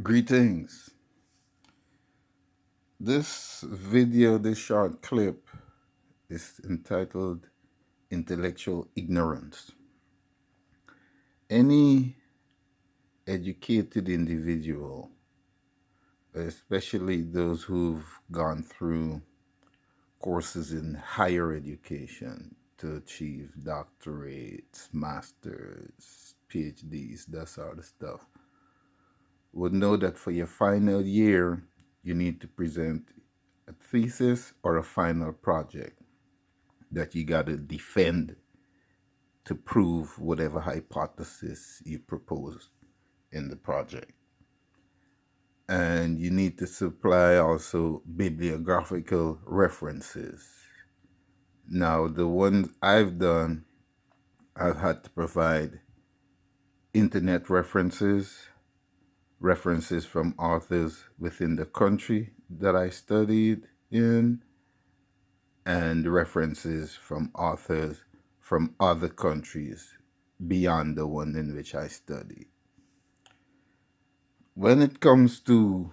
Greetings. This video, this short clip, is entitled Intellectual Ignorance. Any educated individual, especially those who've gone through courses in higher education to achieve doctorates, masters, PhDs, that sort of stuff, would know that for your final year, you need to present a thesis or a final project that you got to defend to prove whatever hypothesis you propose in the project. And you need to supply also bibliographical references. Now, the ones I've done, I've had to provide internet references from authors within the country that I studied in, and references from authors from other countries beyond the one in which I studied. When it comes to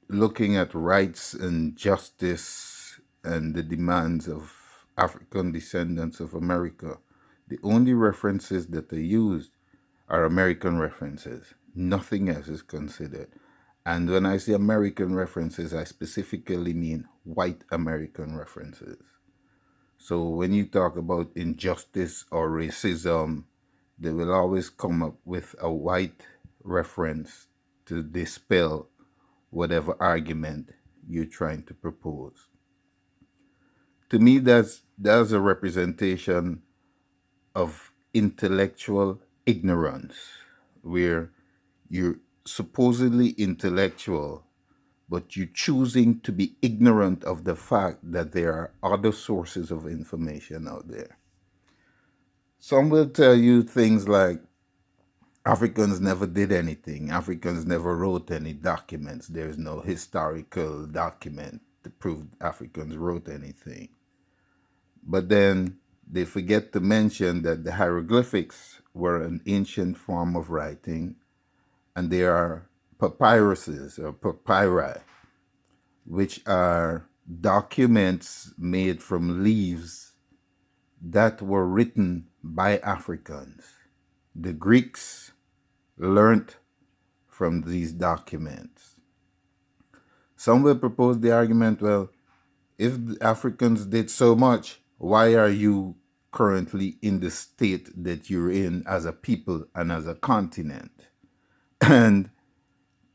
looking at rights and justice and the demands of African descendants of America, the only references that are used are American references. Nothing else is considered. And when I say American references, I specifically mean white American references. So when you talk about injustice or racism, they will always come up with a white reference to dispel whatever argument you're trying to propose. To me, that's a representation of intellectual ignorance, where you're supposedly intellectual, but you're choosing to be ignorant of the fact that there are other sources of information out there. Some will tell you things like Africans never did anything. Africans never wrote any documents. There's no historical document to prove Africans wrote anything. But then they forget to mention that the hieroglyphics were an ancient form of writing, and there are papyruses or papyri, which are documents made from leaves that were written by Africans. The Greeks learnt from these documents. Some will propose the argument, well, if the Africans did so much, why are you currently in the state that you're in as a people and as a continent? And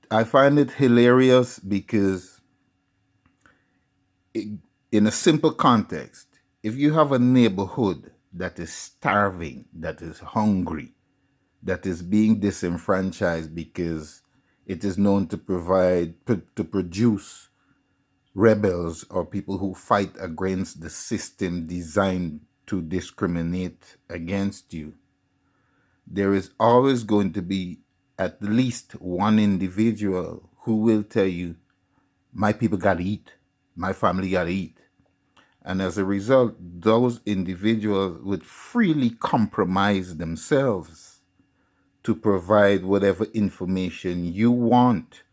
I find it hilarious because in a simple context, if you have a neighborhood that is starving, that is hungry, that is being disenfranchised because it is known to produce rebels or people who fight against the system designed to discriminate against you, there is always going to be at least one individual who will tell you, my people got to eat, my family got to eat. And as a result, those individuals would freely compromise themselves to provide whatever information you want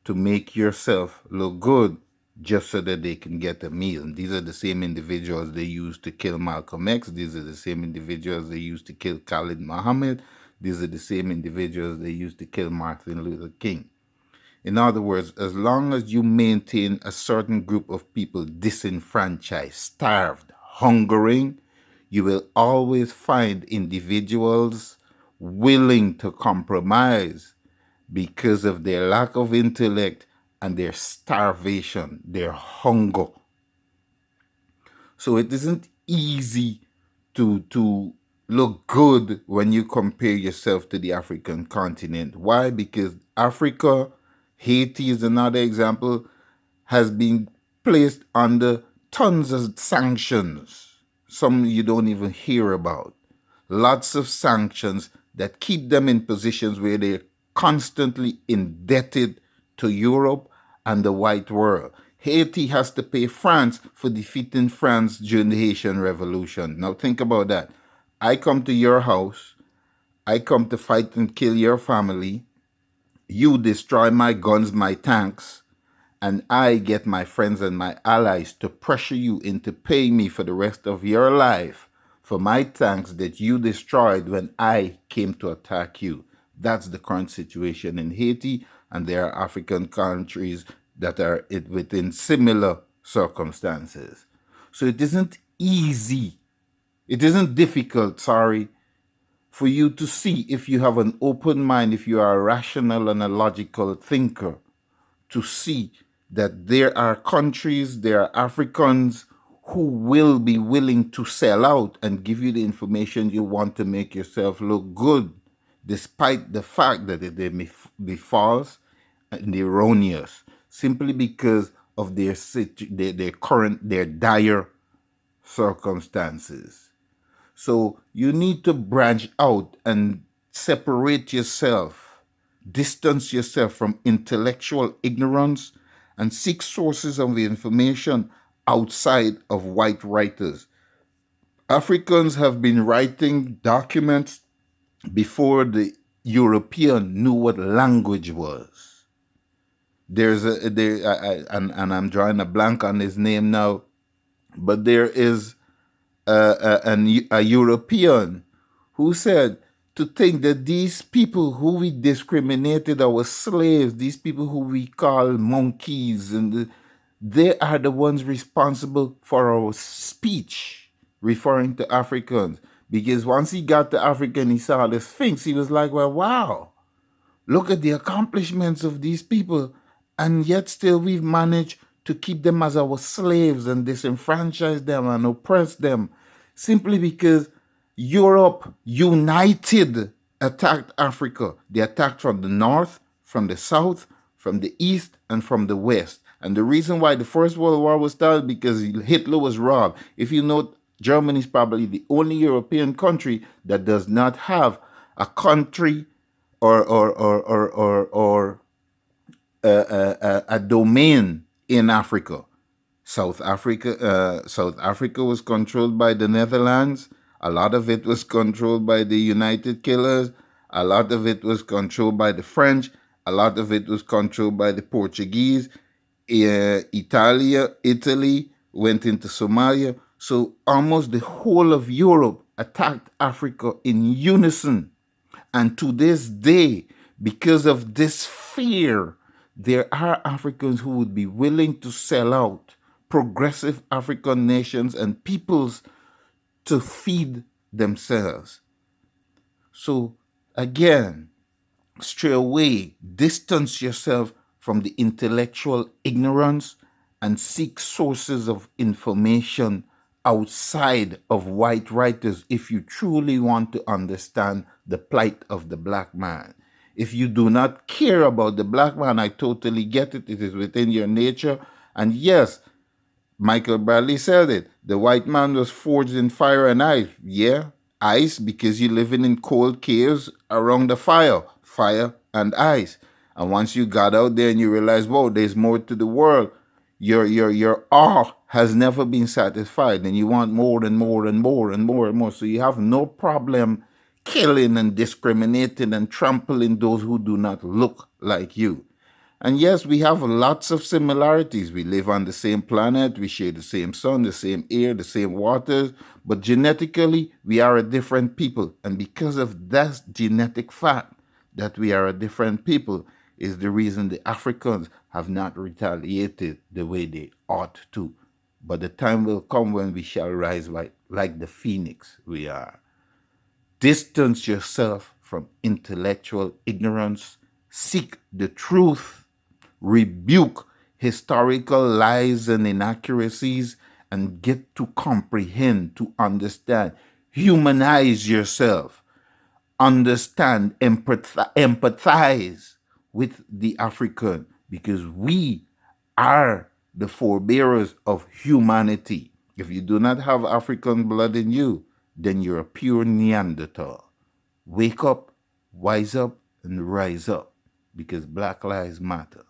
to make yourself look good, just so that they can get a meal. And these are the same individuals they used to kill Malcolm X. These are the same individuals they used to kill Khalid Muhammad. These are the same individuals they used to kill Martin Luther King. In other words, as long as you maintain a certain group of people disenfranchised, starved, hungering, you will always find individuals willing to compromise because of their lack of intellect and their starvation, their hunger. So it isn't easy to look good when you compare yourself to the African continent. Why? Because Africa, Haiti is another example, has been placed under tons of sanctions, some you don't even hear about. Lots of sanctions that keep them in positions where they're constantly indebted to Europe and the white world. Haiti has to pay France for defeating France during the Haitian Revolution. Now think about that. I come to your house, I come to fight and kill your family. You destroy my guns, my tanks, and I get my friends and my allies to pressure you into paying me for the rest of your life for my tanks that you destroyed when I came to attack you. That's the current situation in Haiti, and there are African countries that are within similar circumstances. So it isn't easy, it isn't difficult, sorry, for you to see if you have an open mind, if you are a rational and a logical thinker, to see that there are countries, there are Africans who will be willing to sell out and give you the information you want to make yourself look good, despite the fact that they may be false and erroneous, simply because of their current, their dire circumstances. So you need to branch out and separate yourself, distance yourself from intellectual ignorance, and seek sources of information outside of white writers. Africans have been writing documents before the European knew what language was. There's a there, and I'm drawing a blank on his name now, but there is a European who said to think that these people who we discriminated, our slaves, these people who we call monkeys, they are the ones responsible for our speech, referring to Africans. Because once he got to Africa and he saw the Sphinx, he was like, well, wow, look at the accomplishments of these people, and yet still we've managed to keep them as our slaves and disenfranchise them and oppress them simply because Europe united attacked Africa. They attacked from the north, from the south, from the east, and from the west. And the reason why the First World War was started because Hitler was robbed. If you note, Germany is probably the only European country that does not have a country or a domain in Africa. South Africa was controlled by the Netherlands. A lot of it was controlled by the United Killers. A lot of it was controlled by the French. A lot of it was controlled by the Portuguese. Italy went into Somalia. So almost the whole of Europe attacked Africa in unison. And to this day, because of this fear, there are Africans who would be willing to sell out progressive African nations and peoples to feed themselves. So again, stray away, distance yourself from the intellectual ignorance and seek sources of information outside of white writers if you truly want to understand the plight of the black man. If you do not care about the black man, I totally get it. It is within your nature. And yes, Michael Bradley said it. The white man was forged in fire and ice. Yeah, ice because you're living in cold caves around the fire and ice. And once you got out there and you realize, whoa, there's more to the world, your awe has never been satisfied, and you want more and more and more and more and more. So you have no problem killing and discriminating and trampling those who do not look like you. And yes, we have lots of similarities. We live on the same planet, we share the same sun, the same air, the same waters, but genetically, we are a different people. And because of that genetic fact that we are a different people is the reason the Africans have not retaliated the way they ought to. But the time will come when we shall rise like the phoenix we are. Distance yourself from intellectual ignorance. Seek the truth. Rebuke historical lies and inaccuracies and get to comprehend, to understand. Humanize yourself. Understand, empathize with the African because we are the forebearers of humanity. If you do not have African blood in you, then you're a pure Neanderthal. Wake up, wise up, and rise up because Black Lives Matter.